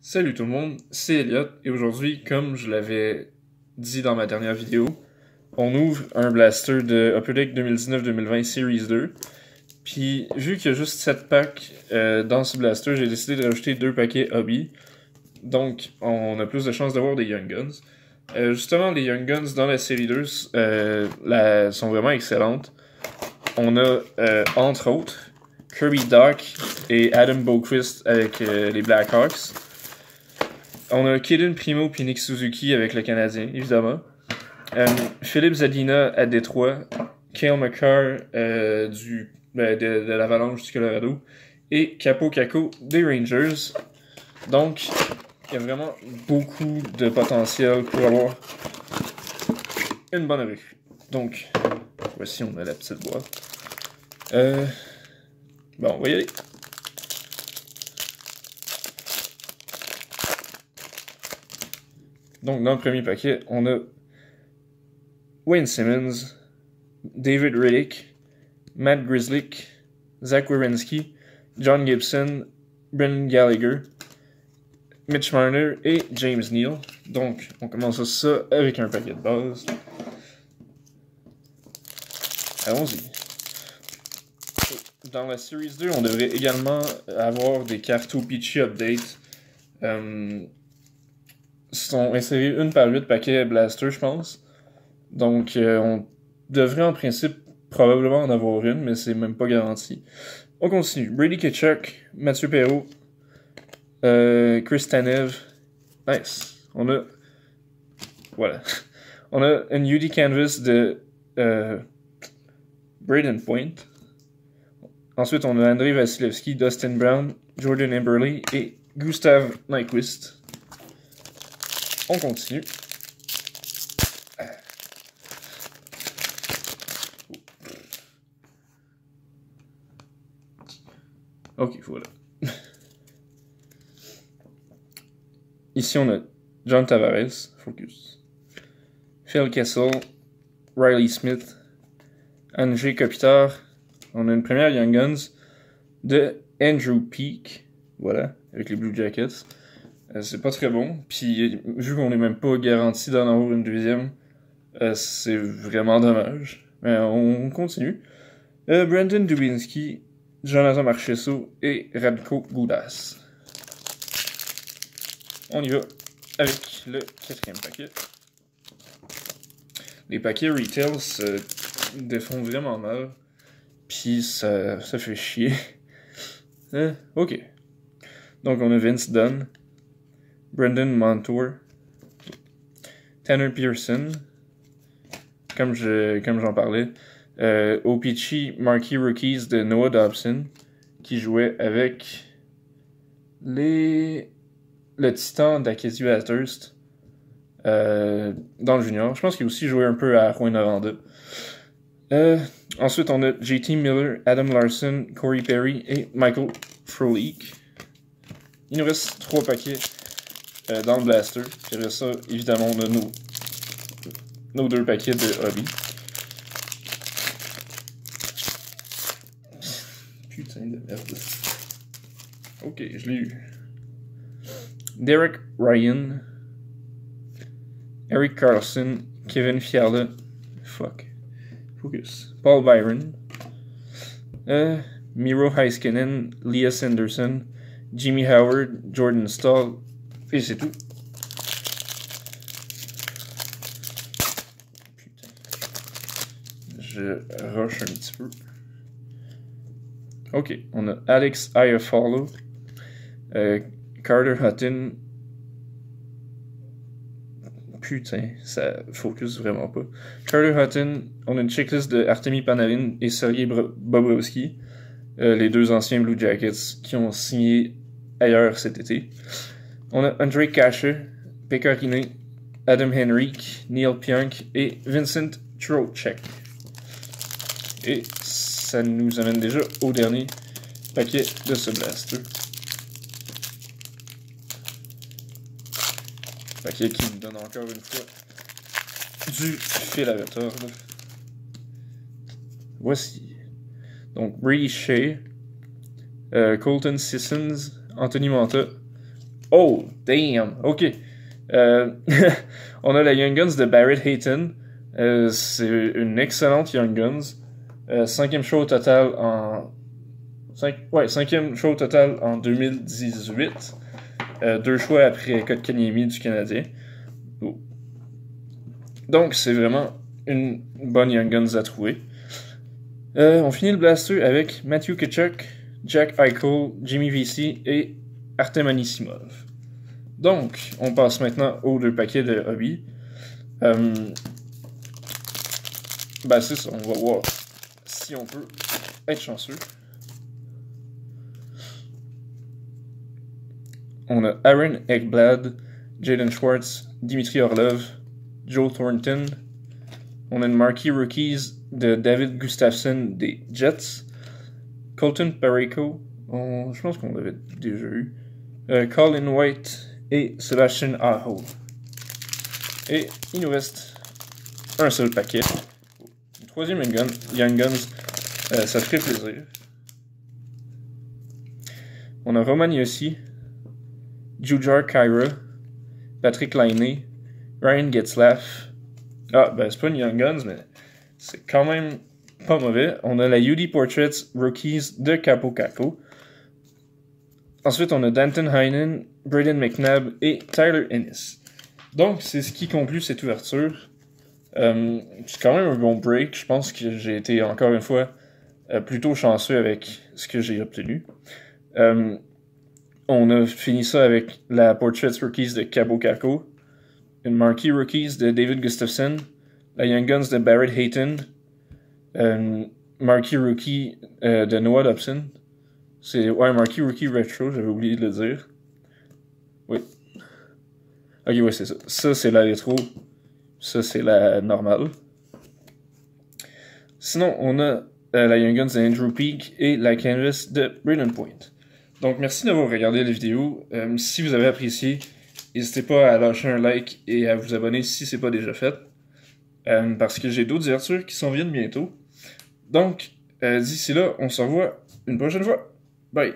Salut tout le monde, c'est Elliot et aujourd'hui, comme je l'avais dit dans ma dernière vidéo, on ouvre un blaster de Upper Deck 2019-2020 Series 2. Puis vu qu'il y a juste 7 packs dans ce blaster, j'ai décidé de rajouter 2 paquets Hobby. Donc on a plus de chances d'avoir des Young Guns. Justement, les Young Guns dans la série 2 sont vraiment excellentes. On a entre autres Kirby Doc et Adam Boquist avec les Blackhawks. On a Kaden Primo et Nick Suzuki avec le Canadien, évidemment. Philippe Zadina à Détroit. Cale Makar de l'Avalanche du Colorado. Et Capo Caco des Rangers. Donc, il y a vraiment beaucoup de potentiel pour avoir une bonne recrue. Donc, voici, on a la petite boîte. Bon, on va y aller. Donc, dans le premier paquet, on a Wayne Simmons, David Riddick, Matt Grzelcyk, Zach Werenski, John Gibson, Brendan Gallagher, Mitch Marner et James Neal. Donc, on commence ça avec un paquet de base. Allons-y. Dans la Series 2, on devrait également avoir des cartes OPC Update. Sont insérés 1 par 8 paquets Blaster, je pense. Donc, on devrait en principe probablement en avoir une, mais c'est même pas garanti. On continue. Brady Tkachuk, Mathieu Perreault, Chris Tanev. Nice. On a... Voilà. On a un UD Canvas de Braden Point. Ensuite, on a Andrei Vasilevski, Dustin Brown, Jordan Eberle et Gustav Nyquist. On continue. Ok, voilà. Ici, on a John Tavares, focus. Phil Kessel, Riley Smith, Andrei Kopitar. On a une première Young Guns de Andrew Peak, voilà, avec les Blue Jackets. C'est pas très bon, puis vu qu'on n'est même pas garanti d'en avoir une deuxième, c'est vraiment dommage. Mais on continue. Brandon Dubinsky, Jonathan Marchessault et Radko Gudas. On y va avec le quatrième paquet. Les paquets retail se défont vraiment mal, puis ça fait chier. Ok. Donc on a Vince Dunn, Brendan Montour, Tanner Pearson, comme j'en parlais, OPC Marquee Rookies de Noah Dobson, qui jouait avec le Titan d'Acadie Bathurst dans le junior. Je pense qu'il a aussi joué un peu à Rouyn-Noranda. Ensuite, on a JT Miller, Adam Larson, Corey Perry et Michael Frolik. Il nous reste 3 paquets dans le blaster. Puis après ça, évidemment, on a nos 2 paquets de Hobby. Putain de merde. Ok, je l'ai eu. Derek Ryan, Eric Carlson, Kevin Fiala, focus, Paul Byron, Miro Heiskanen, Leah Sanderson, Jimmy Howard, Jordan Stahl, et c'est tout. Putain. Je rush un petit peu. Ok, on a Alex Iafallo, Carter Hutton. Putain, ça focus vraiment pas. Carter Hutton, on a une checklist de Artemi Panarin et Sergei Bobrovsky, les 2 anciens Blue Jackets qui ont signé ailleurs cet été. On a Andrei Kasher, Pekarine, Adam Henrique, Neil Pionk et Vincent Trocheck. Et ça nous amène déjà au dernier paquet de ce blaster. Paquet qui nous donne encore une fois du fil à retordre. Voici. Donc, Brady Shea, Colton Sissons, Anthony Manta, Oh, damn, ok. On a la Young Guns de Barrett Hayton. C'est une excellente Young Guns. Cinquième show au total en... cinquième show au total en 2018. 2 choix après Kotkaniemi du Canadien. Oh. Donc, c'est vraiment une bonne Young Guns à trouver. On finit le blaster avec Matthew Tkachuk, Jack Eichel, Jimmy Vesey et Artem Anisimov. Donc, on passe maintenant aux 2 paquets de hobby. C'est ça, on va voir si on peut être chanceux. On a Aaron Ekblad, Jaden Schwartz, Dimitri Orlov, Joe Thornton. On a une marquee rookies de David Gustafsson des Jets, Colton Parayko, je pense qu'on l'avait déjà eu, Colin White et Sebastian Aho. Et il nous reste un seul paquet. Le troisième Young Guns, ça ferait plaisir. On a Roman Josi, Jujhar Khaira, Patrick Laine, Ryan Getzlaf. C'est pas une Young Guns, mais c'est quand même pas mauvais. On a la UD Portraits Rookies de Capo Caco. Ensuite, on a Danton Heinen, Braden McNabb et Tyler Ennis. Donc, c'est ce qui conclut cette ouverture. C'est quand même un bon break. Je pense que j'ai été, encore une fois, plutôt chanceux avec ce que j'ai obtenu. On a fini ça avec la Portraits Rookies de Cabo Caco, une Marquee Rookies de David Gustafsson, la Young Guns de Barrett Hayton, une Marquee Rookie de Noah Dobson. C'est Marquee Rookie Retro, j'avais oublié de le dire. Oui. Ok, ouais, c'est ça. Ça, c'est la rétro. Ça, c'est la normale. Sinon, on a la Young Guns de Andrew Peak et la Canvas de Braden Point. Donc, merci d'avoir regardé la vidéo. Si vous avez apprécié, n'hésitez pas à lâcher un like et à vous abonner si ce n'est pas déjà fait. Parce que j'ai d'autres ouvertures qui s'en viennent bientôt. Donc, d'ici là, on se revoit une prochaine fois. Bye!